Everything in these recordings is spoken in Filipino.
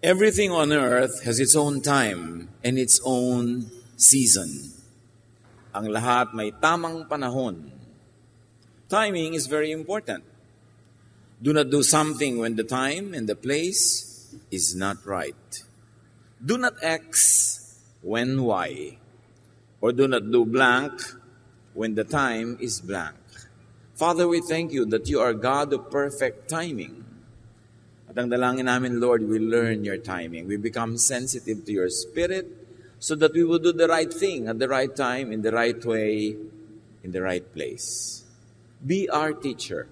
Everything on earth has its own time and its own season. Ang lahat may tamang panahon. Timing is very important. Do not do something when the time and the place is not right. Do not X when Y. Or do not do blank when the time is blank. Father, we thank you that you are God of perfect timing. At ang dalangin namin, Lord, we learn your timing. We become sensitive to your spirit so that we will do the right thing at the right time, in the right way, in the right place. Be our teacher.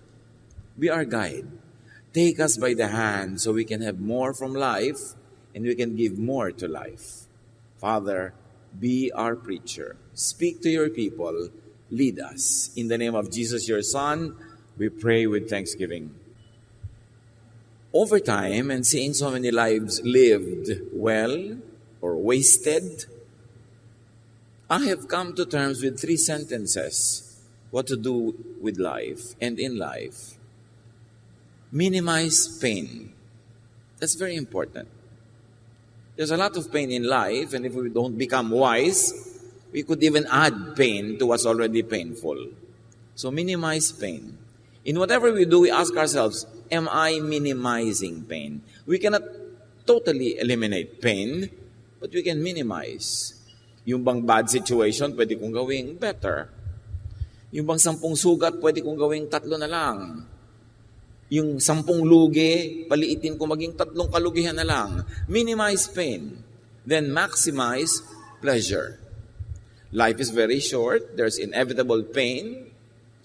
Be our guide. Take us by the hand so we can have more from life and we can give more to life. Father, be our preacher. Speak to your people. Lead us. In the name of Jesus, your Son, we pray with thanksgiving. Over time, and seeing so many lives lived well or wasted, I have come to terms with 3 sentences what to do with life and in life. Minimize pain. That's very important. There's a lot of pain in life, and if we don't become wise, we could even add pain to what's already painful. So minimize pain. In whatever we do, we ask ourselves, am I minimizing pain? We cannot totally eliminate pain, but we can minimize. Yung bang bad situation, pwede kong gawing better. Yung bang 10 sugat, pwede kong gawing 3 na lang. Yung 10 lugi, paliitin ko maging 3 kalugihan na lang. Minimize pain. Then maximize pleasure. Life is very short. There's inevitable pain,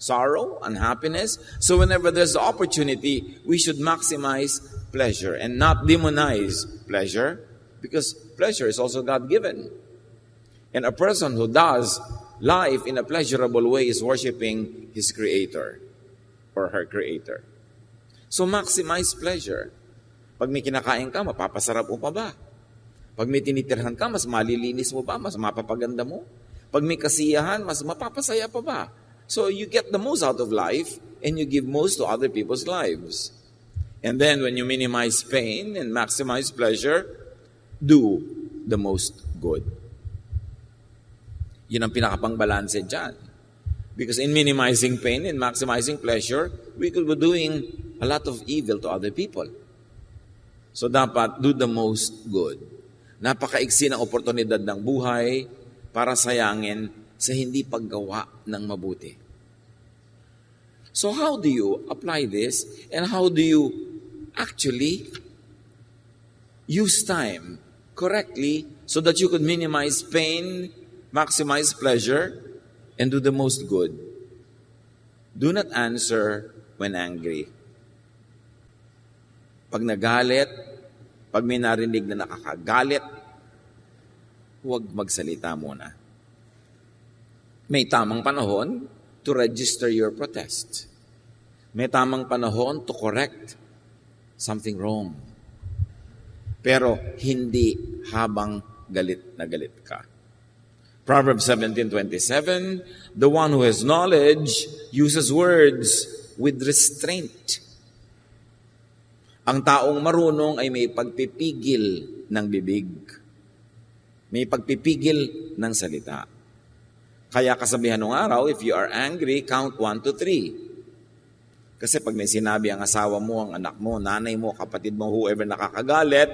sorrow, unhappiness. So whenever there's the opportunity, we should maximize pleasure and not demonize pleasure, because pleasure is also God-given. And a person who does life in a pleasurable way is worshiping his Creator or her Creator. So maximize pleasure. Pag may kinakain ka, mapapasarap mo pa ba? Pag may tinitirhan ka, mas malilinis mo ba? Mas mapapaganda mo? Pag may kasiyahan, mas mapapasaya pa ba? So you get the most out of life and you give most to other people's lives. And then when you minimize pain and maximize pleasure, do the most good. Yun ang pinakapang-balanse dyan. Because in minimizing pain and maximizing pleasure, we could be doing a lot of evil to other people. So dapat do the most good. Napakaiksi ng oportunidad ng buhay para sayangin sa hindi paggawa ng mabuti. So how do you apply this and how do you actually use time correctly so that you could minimize pain, maximize pleasure, and do the most good? Do not answer when angry. Pag nagalit, pag may narinig na nakakagalit, huwag magsalita muna. May tamang panahon to register your protest. May tamang panahon to correct something wrong. Pero hindi habang galit na galit ka. Proverbs 17:27, the one who has knowledge uses words with restraint. Ang taong marunong ay may pagpipigil ng bibig. May pagpipigil ng salita. Kaya kasabihan ng araw, if you are angry, count 1 to 3. Kasi pag may sinabi ang asawa mo, ang anak mo, nanay mo, kapatid mo, whoever nakakagalit,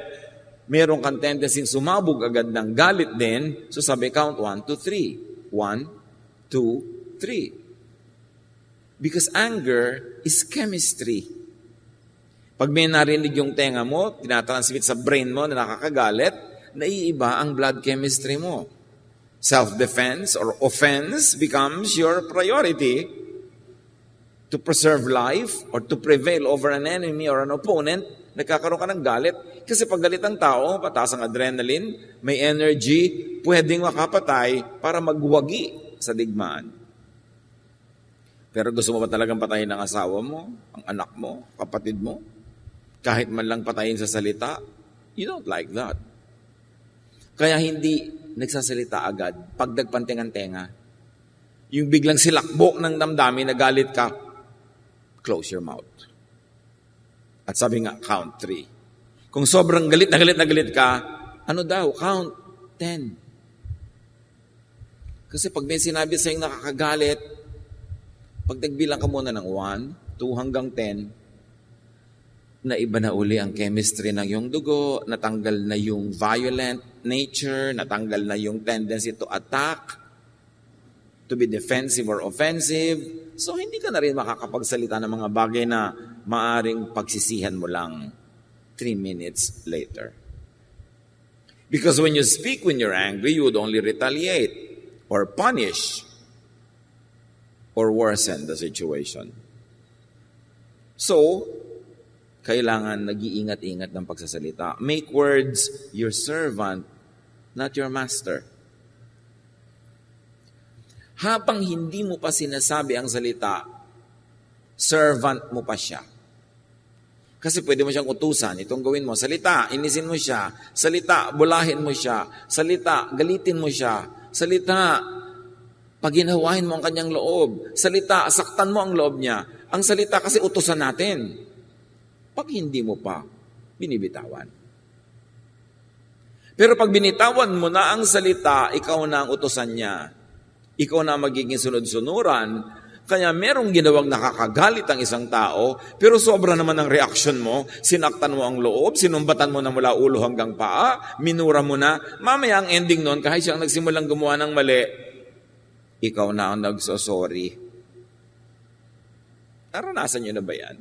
meron kang tendency sumabog agad ng galit din. So sabi, count 1 to 3. 1, 2, 3. Because anger is chemistry. Pag may narinig yung tenga mo, tinatransmit sa brain mo na nakakagalit, naiiba ang blood chemistry mo. Self-defense or offense becomes your priority to preserve life or to prevail over an enemy or an opponent. Nagkakaroon ka ng galit. Kasi pag galit ang tao, pataas ang adrenaline, may energy, pwedeng makapatay para magwagi sa digmaan. Pero gusto mo ba talagang patayin ang asawa mo, ang anak mo, kapatid mo? Kahit man lang patayin sa salita, you don't like that. Kaya hindi nagsasalita agad pag nagpantingan-tenga. Yung biglang silakbo ng damdamin na galit ka, close your mouth. At sabi nga, count 3. Kung sobrang galit na galit ka, ano daw? Count 10. Kasi pag may sinabi sa'yo nakakagalit, pag nagbilang ka muna ng 1, 2 hanggang 10, na iba na uli ang chemistry ng iyong dugo, natanggal na yung violent nature, natanggal na yung tendency to attack, to be defensive or offensive. So hindi ka na rin makakapagsalita ng mga bagay na maaring pagsisihan mo lang 3 minutes later. Because when you speak when you're angry, you would only retaliate or punish or worsen the situation. So, kailangan nag-iingat-ingat ng pagsasalita. Make words your servant, not your master. Habang hindi mo pa sinasabi ang salita, servant mo pa siya. Kasi pwede mo siyang utusan, itong gawin mo, salita, inisin mo siya, salita, bulahin mo siya, salita, galitin mo siya, salita, paginawahin mo ang kanyang loob, salita, saktan mo ang loob niya. Ang salita kasi utusan natin. Pag hindi mo pa, binibitawan. Pero pag binitawan mo na ang salita, ikaw na ang utusan niya. Ikaw na magiging sunod-sunuran. Kaya merong ginawang nakakagalit ang isang tao, pero sobra naman ang reaction mo, sinaktan mo ang loob, sinumbatan mo na mula ulo hanggang paa, minura mo na, mamaya ang ending nun, kahit siyang nagsimulang gumawa ng mali, ikaw na ang nagsosorry. Naranasan niyo na ba yan?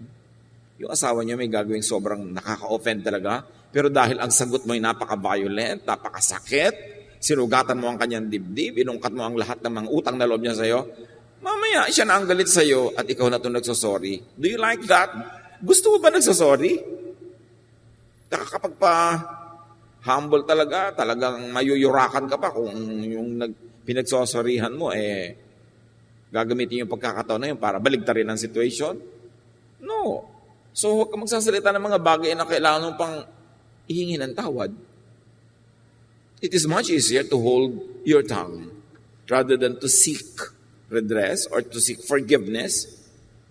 Yung asawa niyo may gagawing sobrang nakaka-offend talaga, pero dahil ang sagot mo ay napaka-violent, napakasakit, sinugatan mo ang kanyang dibdib, inungkat mo ang lahat ng mga utang na loob niya sa'yo, mamaya, siya na ang galit sa'yo at ikaw na itong nagsosorry. Do you like that? Gusto mo ba nagsosorry? Nakakapagpa-humble talaga, talagang mayuyurakan ka pa kung yung pinagsosorryhan mo, gagamitin yung pagkakataon na yun para baligtarin ang situation? No. So, huwag ka magsasalita ng mga bagay na kailangan mo pang ihingi ng tawad. It is much easier to hold your tongue rather than to seek redress or to seek forgiveness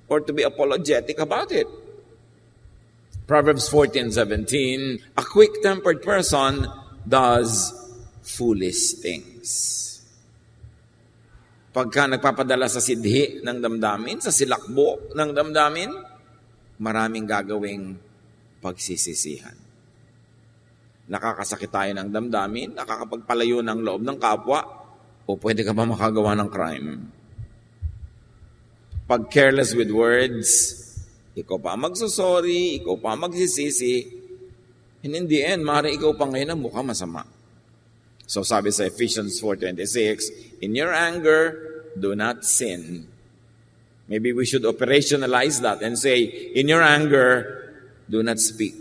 or to be apologetic about it. Proverbs 14:17, a quick-tempered person does foolish things. Pagka nagpapadala sa sidhi ng damdamin, sa silakbo ng damdamin, maraming gagawing pagsisisihan. Nakakasakit tayo ng damdamin, nakakapagpalayo ng loob ng kapwa, o pwede ka ba makagawa ng crime? Pag careless with words, ikaw pa magsusorry, ikaw pa magsisisi, and in the end, maaaring ikaw pa ngayon ang mukha masama. So sabi sa Ephesians 4:26, in your anger, do not sin. Maybe we should operationalize that and say, in your anger, do not speak.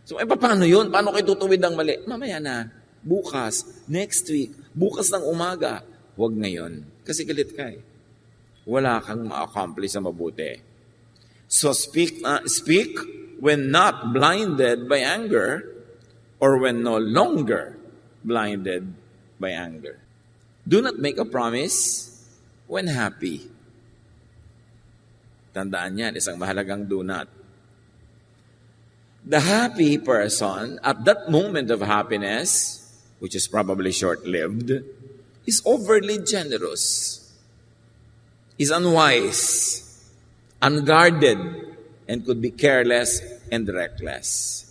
So, paano yun? Paano kayo tutuwid ang mali? Mamaya na. Bukas. Next week. Bukas ng umaga. Huwag ngayon. Kasi galit ka eh. Wala kang ma-accomplish na mabuti. So, speak when not blinded by anger or when no longer blinded by anger. Do not make a promise when happy. Tandaan yan, isang mahalagang do not. The happy person, at that moment of happiness, which is probably short-lived, is overly generous, is unwise, unguarded, and could be careless and reckless.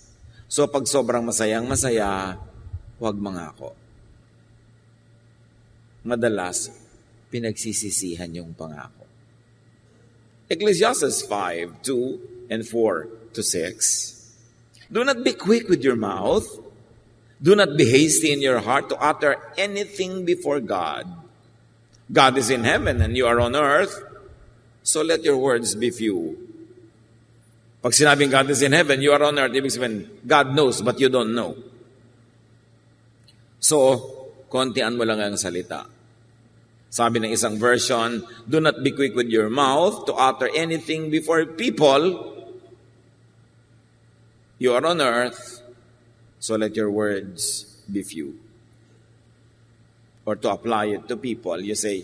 So pag sobrang masayang masaya, huwag mangako. Madalas, pinagsisisihan yung pangako. Ecclesiastes 5:2 and 4-6. Do not be quick with your mouth. Do not be hasty in your heart to utter anything before God. God is in heaven and you are on earth, so let your words be few. Pag sinabing God is in heaven, you are on earth, ibig sabihin, God knows but you don't know. So, kontian mo lang ang salita. Sabi ng isang version, do not be quick with your mouth to utter anything before people. You are on earth, so let your words be few. Or to apply it to people, you say,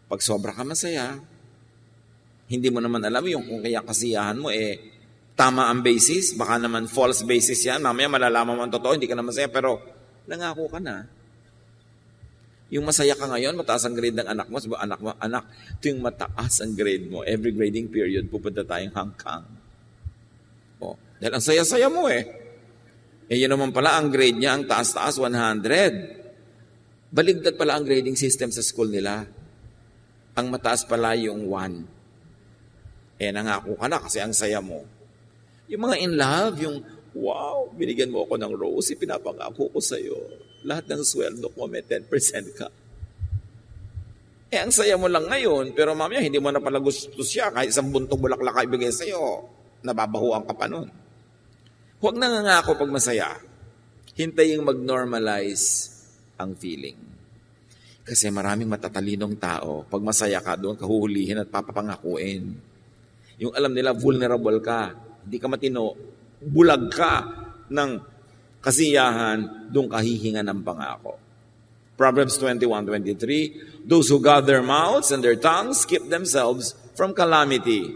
pag sobra ka masaya, hindi mo naman alam yung kung kaya kasiyahan mo, tama ang basis, baka naman false basis yan. Mamaya malalaman mo ang totoo, hindi ka na masaya, pero nangako ka na. Yung masaya ka ngayon, mataas ang grade ng anak mo, sabi, anak, ito yung mataas ang grade mo. Every grading period, pupunta tayong hangkang. O, dahil ang saya-saya mo eh. Eh yun naman pala, ang grade niya, ang taas-taas, 100. Baligtad pala ang grading system sa school nila. Ang mataas pala yung 1. Eh nangako ka na kasi ang saya mo. Yung mga in love, yung wow, binigyan mo ako ng rose, pinapangako ko sa'yo. Lahat ng sweldo ko, may 10% ka. Eh, ang saya mo lang ngayon, pero mamaya hindi mo na pala gusto siya, kahit isang buntong bulaklak ka ibigay sa'yo, nababahuan ka pa nun. Huwag nangangako pag masaya. Hintayin mag-normalize ang feeling. Kasi maraming matatalinong tao, pag masaya ka, doon kahuhulihin at papapangakuin. Yung alam nila, vulnerable ka, hindi ka matino, bulag ka ng kasiyahan, doon kahihinga ng pangako. Proverbs 21:23, those who guard their mouths and their tongues keep themselves from calamity.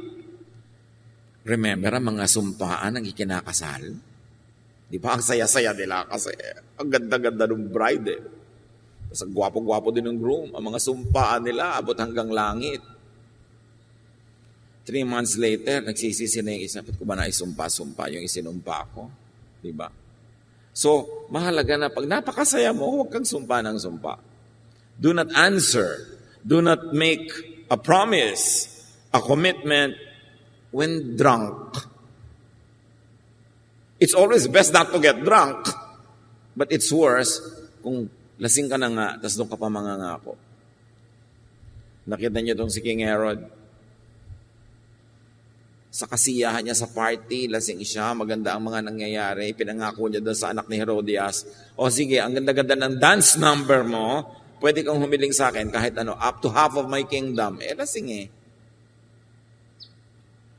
Remember ang mga sumpaan ng ikinakasal? Di ba? Ang saya-saya nila kasi ang ganda-ganda ng bride eh. Tapos ang gwapo-gwapo din ng groom. Ang mga sumpaan nila abot hanggang langit. 3 months later, nagsisisi na yung isa. Ba't ko ba na isumpa-sumpa yung isinumpa ko? Di ba? So, mahalaga na pag napakasaya mo, huwag kang sumpa ng sumpa. Do not answer. Do not make a promise, a commitment when drunk. It's always best not to get drunk. But it's worse kung lasing ka na nga, tapos doon ka pa mangangako. Nakita niyo itong si King Herod. Sa kasiyahan niya sa party, lasing siya, maganda ang mga nangyayari, pinangako niya doon sa anak ni Herodias, o sige, ang ganda-ganda ng dance number mo, pwede kang humiling sa akin kahit ano, up to half of my kingdom. Eh, lasing eh.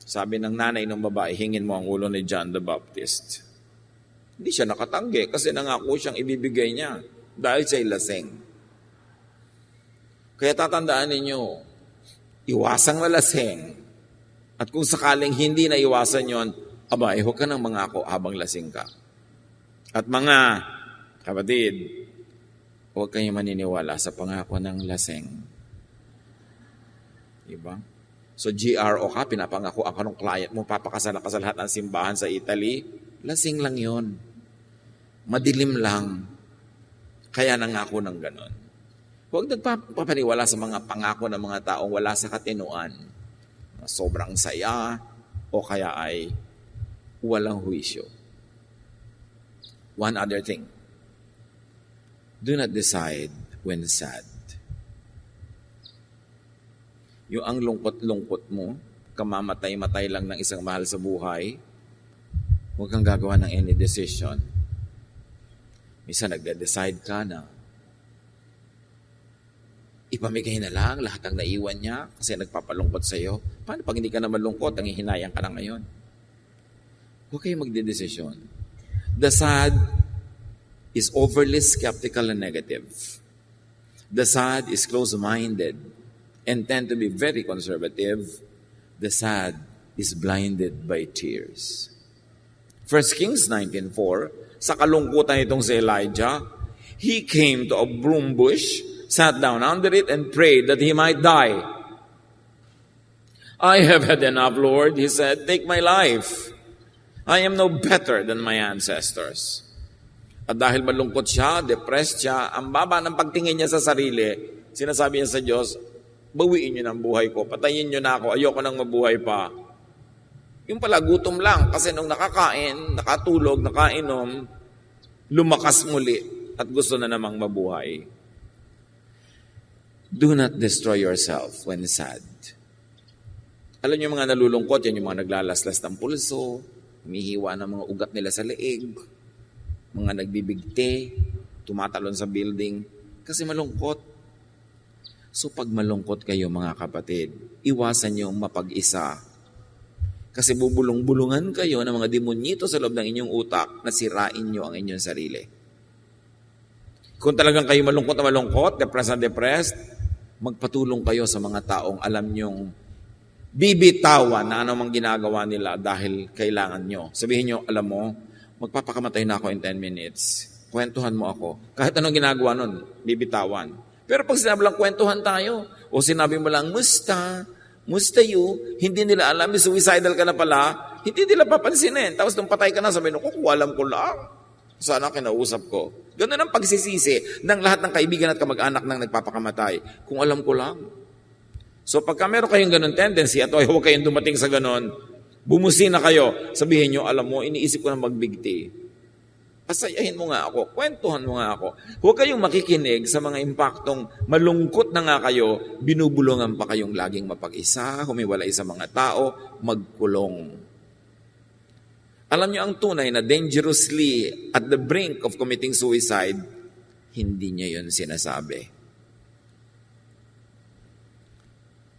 Sabi ng nanay ng babae, hingin mo ang ulo ni John the Baptist. Hindi siya nakatanggi kasi nangako siyang ibibigay niya dahil siya'y lasing. Kaya tatandaan ninyo, iwasang malasing. At kung sakaling hindi na iwasan yon, abay, huwag ka nang mangako habang lasing ka. At mga kapatid, huwag kayong maniniwala sa pangako ng lasing. Diba? So GRO ka, pinapangako ako ng client mo, papakasalan ka sa lahat ng simbahan sa Italy, lasing lang yon. Madilim lang. Kaya nangako ng ganon. Huwag nagpapaniwala sa mga pangako ng mga taong wala sa katinuan. Sobrang saya o kaya ay walang huwisyo. One other thing. Do not decide when sad. Yung ang lungkot-lungkot mo, kamamatay-matay lang ng isang mahal sa buhay, huwag kang gagawa ng any decision. Minsan nagde-decide ka na ipamigay na lang lahat ng naiwan niya kasi nagpapalungkot sa iyo. Paano pag hindi ka na malungkot, ang hihinayang ka na ngayon? Huwag kayong magdedesisyon. The sad is overly skeptical and negative. The sad is close-minded and tend to be very conservative. The sad is blinded by tears. 1 Kings 19:4, sa kalungkutan itong si Elijah, he came to a broom bush, sat down under it, and prayed that he might die. I have had enough, Lord, he said. Take my life. I am no better than my ancestors. At dahil malungkot siya, depressed siya, ang baba ng pagtingin niya sa sarili, sinasabi niya sa Diyos, bawiin niyo ng buhay ko, patayin niyo na ako, ayoko nang mabuhay pa. Yung pala, gutom lang, kasi nung nakakain, nakatulog, nakainom, lumakas muli at gusto na namang mabuhay. Do not destroy yourself when sad. Alam niyo mga nalulungkot, yan yung mga naglalaslas ng pulso, humihiwa ng mga ugat nila sa leeg, mga nagbibigti, tumatalon sa building, kasi malungkot. So pag malungkot kayo mga kapatid, iwasan niyong mapag-isa. Kasi bubulong-bulungan kayo ng mga demonyito sa loob ng inyong utak na sirain niyo ang inyong sarili. Kung talagang kayo malungkot na malungkot, depressed na depressed, magpatulong kayo sa mga taong alam niyong bibitawan na anumang ginagawa nila dahil kailangan nyo. Sabihin nyo, alam mo, magpapakamatay na ako in 10 minutes. Kwentuhan mo ako. Kahit anong ginagawa nun, bibitawan. Pero pag sinabi lang, kwentuhan tayo, o sinabi mo lang, musta you, hindi nila alam, suicidal ka na pala, hindi nila papansinin. Tapos nung patay ka na, sabihin ko, alam ko lang. Sana kinausap ko. Ganun ang pagsisisi ng lahat ng kaibigan at kamag-anak ng nagpapakamatay. Kung alam ko lang. So pagka meron kayong ganun tendency at huwag kayong dumating sa ganun, bumusin na kayo. Sabihin nyo, alam mo, iniisip ko na magbigti. Pasayahin mo nga ako. Kwentuhan mo nga ako. Huwag kayong makikinig sa mga impaktong malungkot na nga kayo, binubulungan pa kayong laging mapag-isa, humiwalay sa mga tao, magkulong. Alam nyo ang tunay na dangerously at the brink of committing suicide, hindi niya yun sinasabi.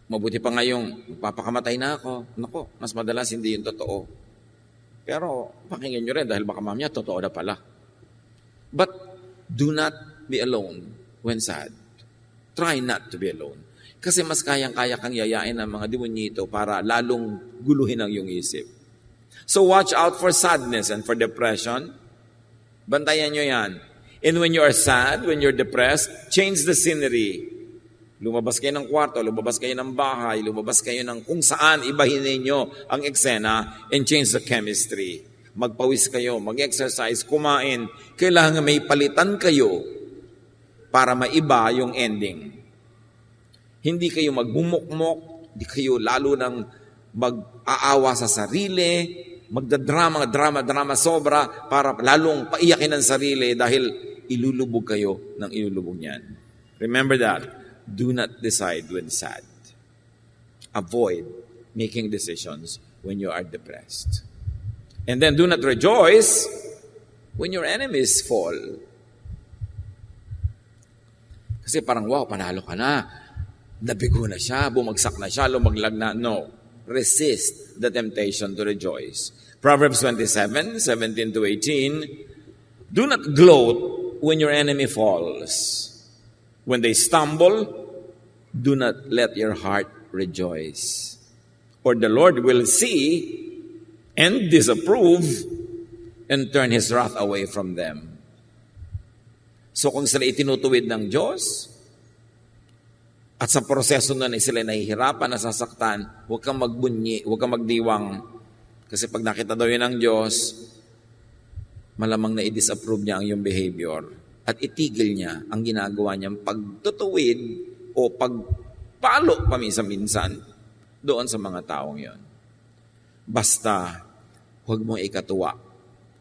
Mabuti pa ngayong, magpapakamatay na ako. Nako, mas madalas hindi yun totoo. Pero pakinggan nyo rin dahil baka mamaya totoo na pala. But do not be alone when sad. Try not to be alone. Kasi mas kayang-kaya kang yayain ng mga demonyito para lalong guluhin ang iyong isip. So watch out for sadness and for depression. Bantayan nyo yan. And when you are sad, when you're depressed, change the scenery. Lumabas kayo ng kwarto, lumabas kayo ng bahay, lumabas kayo ng kung saan, ibahin ninyo ang eksena and change the chemistry. Magpawis kayo, mag-exercise, kumain. Kailangan may palitan kayo para maiba yung ending. Hindi kayo magbumukmok, hindi kayo lalo nang mag-aawa sa sarili, magdadrama sobra para lalong paiyakin ang sarili dahil ilulubog kayo ng ilulubog niyan. Remember that. Do not decide when sad. Avoid making decisions when you are depressed. And then do not rejoice when your enemies fall. Kasi parang, wow, panalo ka na. Nabigo na siya, bumagsak na siya, lumaglag na. No. Resist the temptation to rejoice. Proverbs 27, 17 to 18. Do not gloat when your enemy falls. When they stumble, do not let your heart rejoice. For the Lord will see and disapprove and turn His wrath away from them. So kung sila itinutuwid ng Diyos, at sa proseso na sila nahihirapan, nasasaktan, huwag kang magbunyi, huwag kang magdiwang. Kasi pag nakita daw yun ng Diyos, malamang na i-disapprove niya ang iyong behavior at itigil niya ang ginagawa niyang pagtutuwid o pagpalo paminsan-minsan doon sa mga taong yon. Basta, huwag mong ikatuwa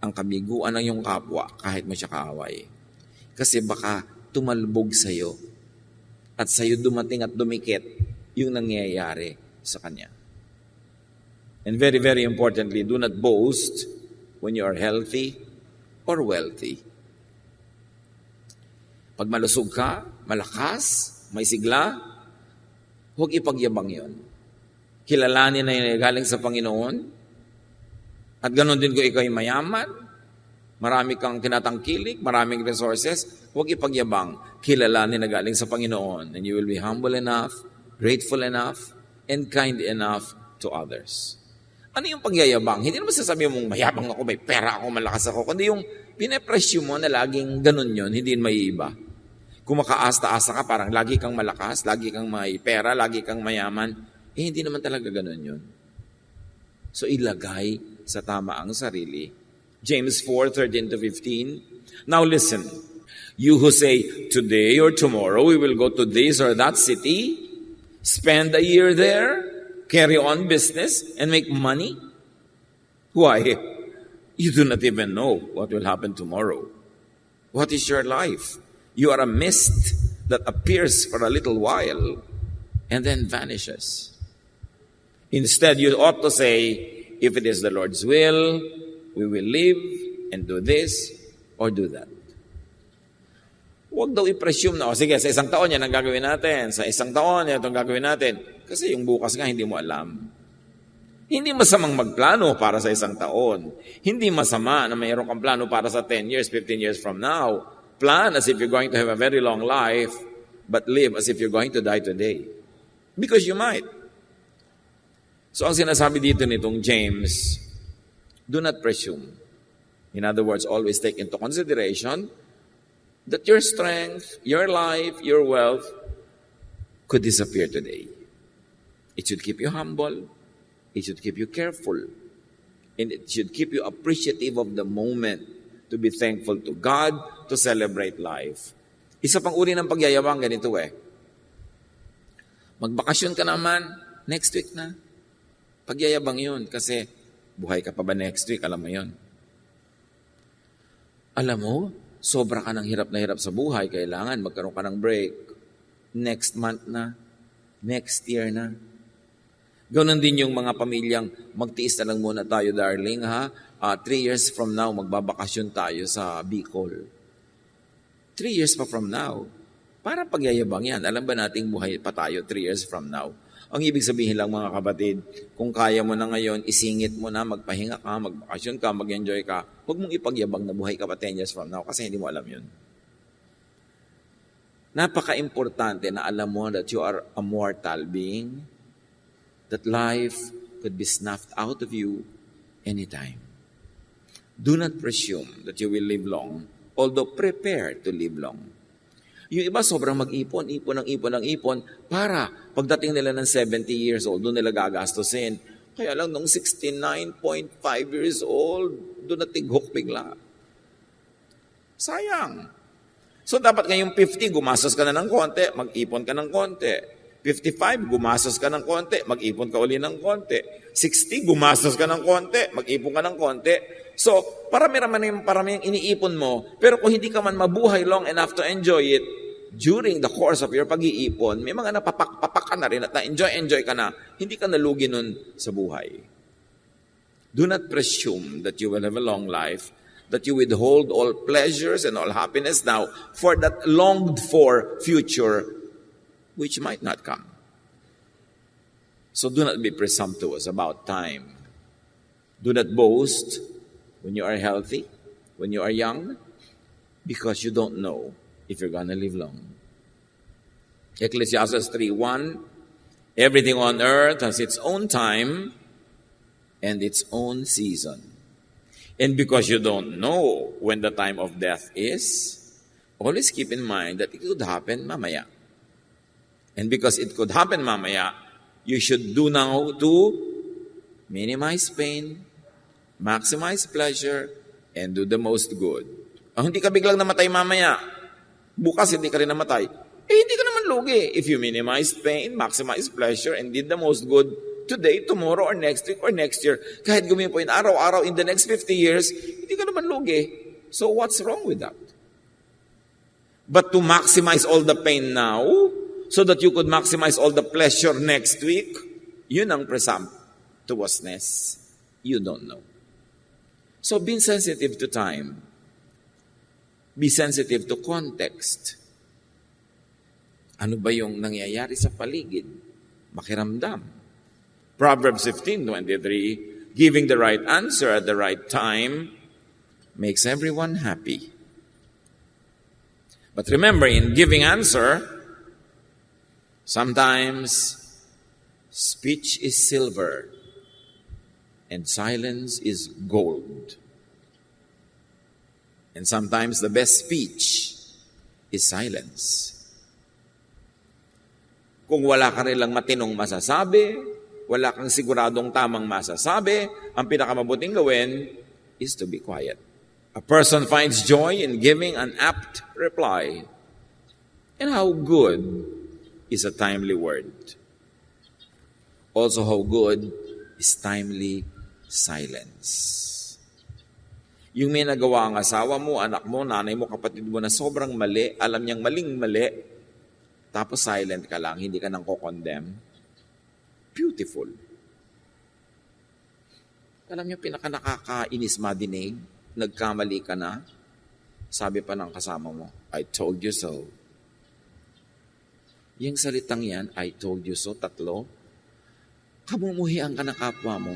ang kabiguan ng iyong kapwa kahit mo siya kaaway. Kasi baka tumalbog sa'yo at sa'yo dumating at dumikit yung nangyayari sa kanya. And very, very importantly, do not boast when you are healthy or wealthy. Pag malusog ka, malakas, may sigla, huwag ipagyabang yon. Kilalanin na yun galing sa Panginoon. At ganoon din kung ikaw ay mayaman, marami kang tinatangkilik, maraming resources, huwag ipagyabang. Kilalanin na galing sa Panginoon. And you will be humble enough, grateful enough, and kind enough to others. Ano yung pagyayabang? Hindi naman sasabihin mong mayabang ako, may pera ako, malakas ako. Kundi yung pinepresyo mo na laging ganun yun, hindi may iba. Kung makaasta-asa ka, parang lagi kang malakas, lagi kang may pera, lagi kang mayaman, hindi naman talaga ganun yun. So ilagay sa tama ang sarili. James 4:13 to 15. Now listen, you who say, today or tomorrow we will go to this or that city, spend a year there, carry on business, and make money? Why? You do not even know what will happen tomorrow. What is your life? You are a mist that appears for a little while and then vanishes. Instead, you ought to say, if it is the Lord's will, we will live and do this or do that. Huwag daw i-presume na, sige, sa isang taon yan ang gagawin natin. Sa isang taon yan itong gagawin natin. Kasi yung bukas nga hindi mo alam. Hindi masamang magplano para sa isang taon. Hindi masama na mayroon kang plano para sa 10 years, 15 years from now. Plan as if you're going to have a very long life, but live as if you're going to die today. Because you might. So ang sinasabi dito nitong James, do not presume. In other words, always take into consideration that your strength, your life, your wealth could disappear today. It should keep you humble. It should keep you careful. And it should keep you appreciative of the moment, to be thankful to God, to celebrate life. Isa pang uri ng pagyayabang, ganito magbakasyon ka naman, next week na. Pagyayabang yun, kasi buhay ka pa ba next week? Alam mo yun. Alam mo, sobra ka ng hirap na hirap sa buhay, kailangan magkaroon ka ng break. Next month na, next year na. Ganoon din yung mga pamilyang magtiis na lang muna tayo, darling, ha? 3 years from now, magbabakasyon tayo sa Bicol. 3 years pa from now. Para pagyayabang yan. Alam ba nating buhay pa tayo 3 years from now? Ang ibig sabihin lang mga kapatid, kung kaya mo na ngayon, isingit mo na, magpahinga ka, magbakasyon ka, mag-enjoy ka, huwag mong ipagyabang na buhay ka pa 10 years from now kasi hindi mo alam yun. Napaka-importante na alam mo that you are a mortal being, that life could be snuffed out of you anytime. Do not presume that you will live long, although prepare to live long. Yung iba sobrang mag-ipon, ipon para pagdating nila ng 70 years old, doon nila gagastusin. Kaya lang nung 69.5 years old, doon na tighok bigla. Sayang. So dapat ngayong 50, gumastos ka na ng konti, mag-ipon ka ng konti. 55, gumastos ka ng konti, mag-ipon ka uli ng konti. 60, gumastos ka ng konti, mag-ipon ka ng konti. So, parami iniipon mo, pero kung hindi ka man mabuhay long enough to enjoy it, during the course of your pag-iipon, may mga napapak ka na rin at na-enjoy ka na, hindi ka nalugi nun sa buhay. Do not presume that you will have a long life, that you withhold all pleasures and all happiness now for that longed-for future which might not come. So do not be presumptuous about time. Do not boast when you are healthy, when you are young, because you don't know if you're gonna live long. Ecclesiastes 3:1, everything on earth has its own time and its own season. And because you don't know when the time of death is, always keep in mind that it could happen mamaya. And because it could happen mamaya, you should do now to minimize pain, maximize pleasure, and do the most good. Hindi ka biglang namatay mamaya, bukas hindi ka rin namatay, hindi ka naman lugi. If you minimize pain, maximize pleasure, and did the most good today, tomorrow, or next week, or next year, kahit gawin po yun araw-araw in the next 50 years, hindi ka naman lugi. So what's wrong with that? But to maximize all the pain now, so that you could maximize all the pleasure next week, yun ang presumptuousness. You don't know. So be sensitive to time. Be sensitive to context. Ano ba yung nangyayari sa paligid? Makiramdam. Proverbs 15:23, giving the right answer at the right time makes everyone happy. But remember, in giving answer, sometimes speech is silver and silence is gold. And sometimes the best speech is silence. Kung wala ka rin lang matinong masasabi, wala kang siguradong tamang masasabi, ang pinakamabuting gawin is to be quiet. A person finds joy in giving an apt reply. And how good is a timely word. Also, how good is timely silence. Yung may nagawa ang asawa mo, anak mo, nanay mo, kapatid mo na sobrang mali, alam niyang maling-mali, tapos silent ka lang, hindi ka nang ko-condemn. Beautiful. Alam niyo, pinaka-nakakainis madinig, nagkamali ka na, sabi pa ng kasama mo, I told you so. Yung salitang yan, I told you so, 3, kamumuhian ka ng kapwa mo.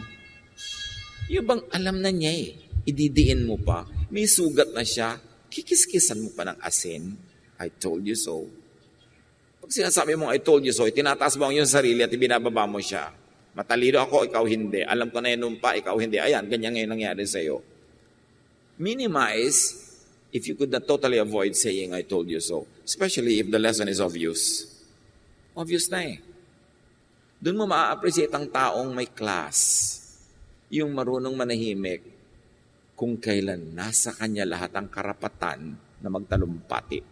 Yung bang alam na niya ididiin mo pa, may sugat na siya, kikiskisan mo pa ng asin, I told you so. Pag sinasabi mo, I told you so, itinataas mo ang iyong sarili at ibinababa mo siya. Matalino ako, ikaw hindi. Alam ko na yun pa, ikaw hindi. Ayan, ganyan ngayon nangyari sa'yo. Minimize if you could not totally avoid saying, I told you so. Especially if the lesson is obvious. Obvious na eh. Doon mo maa-appreciate ang taong may class. Yung marunong manahimik kung kailan nasa kanya lahat ang karapatan na magtalumpati.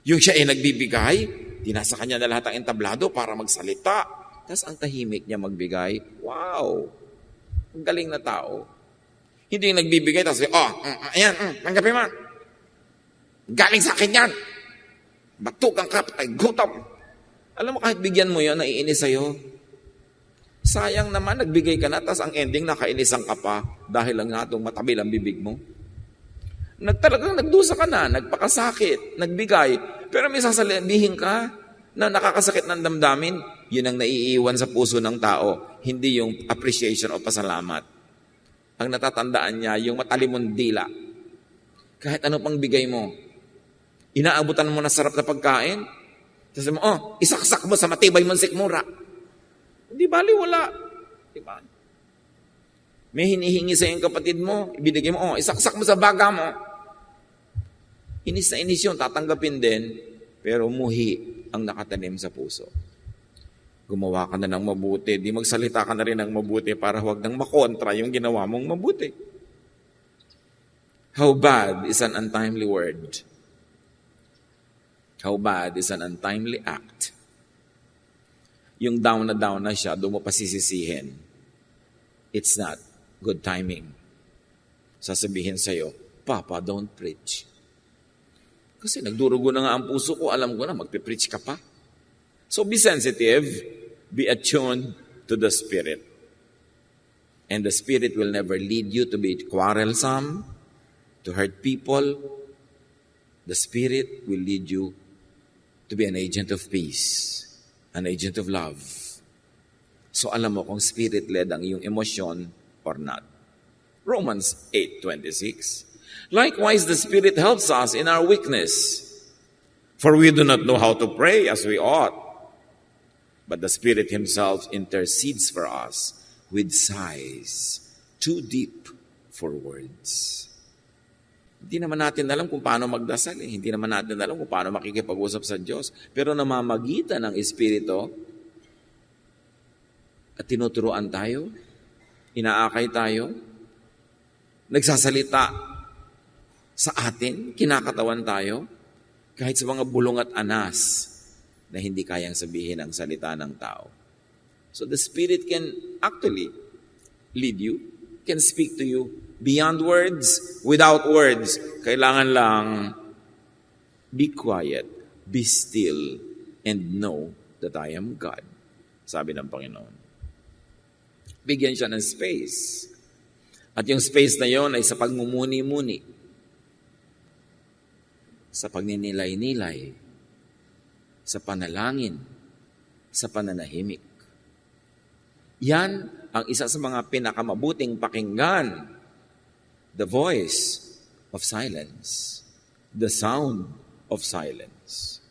Yung siya ay nagbibigay, di nasa kanya na lahat ang entablado para magsalita. Tapos ang tahimik niya magbigay, wow, ang galing na tao. Hindi yung nagbibigay, tapos, ayan, tanggapin mo. Galing sa akin yan. Batukan ka, patay, gutom. Alam mo, kahit bigyan mo yun, naiinis sa'yo. Sayang naman, nagbigay ka na, tapos ang ending, nakainisan ka pa dahil lang nga itong matabil ang bibig mo. Talagang nagdusa ka na, nagpakasakit, nagbigay, pero may sasabihin ka na nakakasakit ng damdamin, yun ang naiiwan sa puso ng tao, hindi yung appreciation o pasalamat. Ang natatandaan niya, yung matalimong dila. Kahit ano pang bigay mo, inaabutan mo na sarap na pagkain, tapos mo, isaksak mo sa matibay mong sikmura. Hindi bali, wala. Diba? May hinihingi sa iyong kapatid mo, ibinigay mo, isaksak mo sa baga mo. Inis na inis yun, tatanggapin din, pero muhi ang nakatanim sa puso. Gumawa ka na ng mabuti, di magsalita ka na rin ng mabuti para huwag nang makontra yung ginawa mong mabuti. How bad is an untimely word? How bad is an untimely act? Yung down na siya, doon mo pasisisihin. It's not good timing. Sasabihin sa'yo, Papa, don't preach. Kasi nagdurugo na nga ang puso ko, alam ko na, magpipreach ka pa. So be sensitive, be attuned to the Spirit. And the Spirit will never lead you to be quarrelsome, to hurt people. The Spirit will lead you to be an agent of peace, an agent of love. So alam mo kung Spirit-led ang iyong emosyon or not. Romans 8:26. Likewise, the Spirit helps us in our weakness. For we do not know how to pray as we ought. But the Spirit Himself intercedes for us with sighs too deep for words. Hindi naman natin alam kung paano magdasal. Hindi naman natin alam kung paano makikipag-usap sa Diyos. Pero namamagitan ng Espiritu at tinuturuan tayo, inaakay tayo, nagsasalita sa atin, kinakatawan tayo, kahit sa mga bulong at anas na hindi kayang sabihin ang salita ng tao. So the Spirit can actually lead you, can speak to you beyond words, without words. Kailangan lang be quiet, be still, and know that I am God. Sabi ng Panginoon. Bigyan siya ng space. At yung space na yon ay sa pagmumuni-muni, sa pagninilay-nilay, sa panalangin, sa pananahimik. Yan ang isa sa mga pinakamabuting pakinggan. The voice of silence. The sound of silence.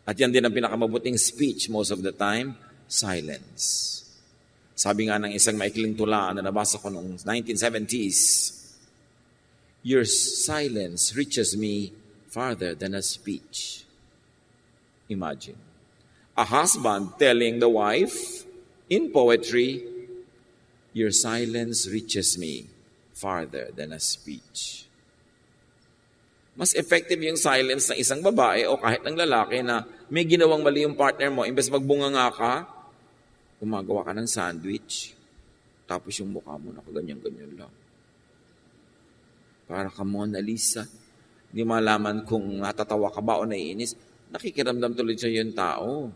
At yan din ang pinakamabuting speech most of the time, silence. Sabi nga ng isang maikling tula na nabasa ko noong 1970s, your silence reaches me farther than a speech. Imagine. A husband telling the wife in poetry, your silence reaches me farther than a speech. Mas effective yung silence ng isang babae o kahit ng lalaki na may ginawang mali yung partner mo, imbes magbunganga ka, gumagawa ka ng sandwich, tapos yung mukha mo nakaganyan-ganyan lang. Para ka Mona Lisa. Hindi malaman kung natatawa ka ba o naiinis. Nakikiramdam tuloy sa yung tao.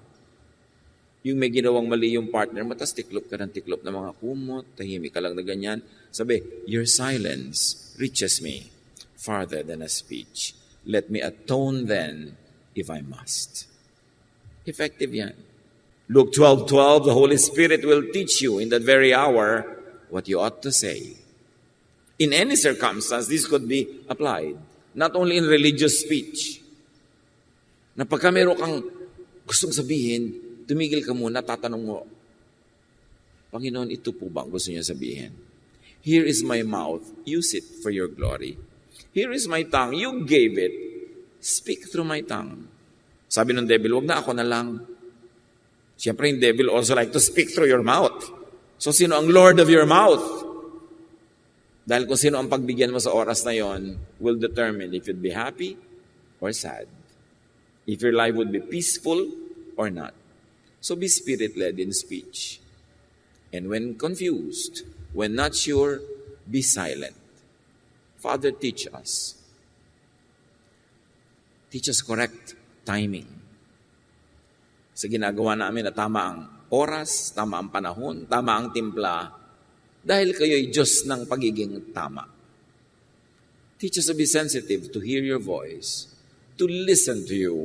Yung may ginawang mali yung partner mo, tapos tiklop ka ng tiklop ng mga kumot, tahimik ka lang na ganyan. Sabi, your silence reaches me farther than a speech. Let me atone then if I must. Effective yan. Luke 12:12, the Holy Spirit will teach you in that very hour what you ought to say. In any circumstance, this could be applied. Not only in religious speech. Na pagka meron kang gustong sabihin, tumigil ka muna, tatanong mo, Panginoon, ito po ba ang gusto niya sabihin? Here is my mouth, use it for your glory. Here is my tongue, you gave it, speak through my tongue. Sabi ng devil, wag na, ako na lang. Siyempre, yung devil also like to speak through your mouth. So, sino ang Lord of your mouth? Dahil kung sino ang pagbigyan mo sa oras na yon will determine if you'd be happy or sad. If your life would be peaceful or not. So, be spirit-led in speech. And when confused, when not sure, be silent. Father, teach us. Teach us correct timing. Sa ginagawa namin na tama ang oras, tama ang panahon, tama ang timpla, dahil kayo'y Diyos ng pagiging tama. Teach us to be sensitive, to hear your voice, to listen to you,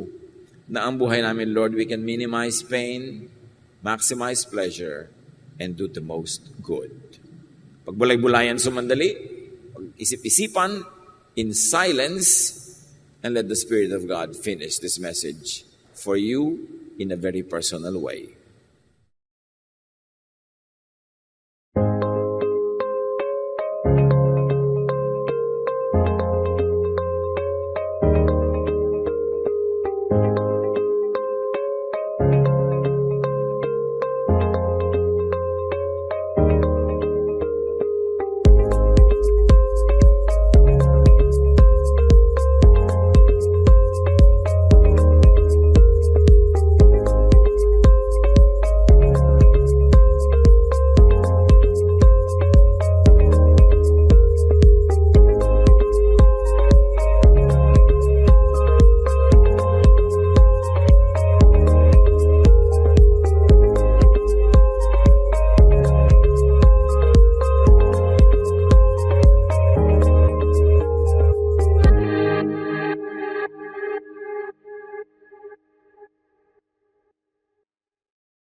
na ang buhay namin, Lord, we can minimize pain, maximize pleasure, and do the most good. Pagbulay-bulayan sumandali, pag-isip-isipan, in silence, and let the Spirit of God finish this message for you in a very personal way.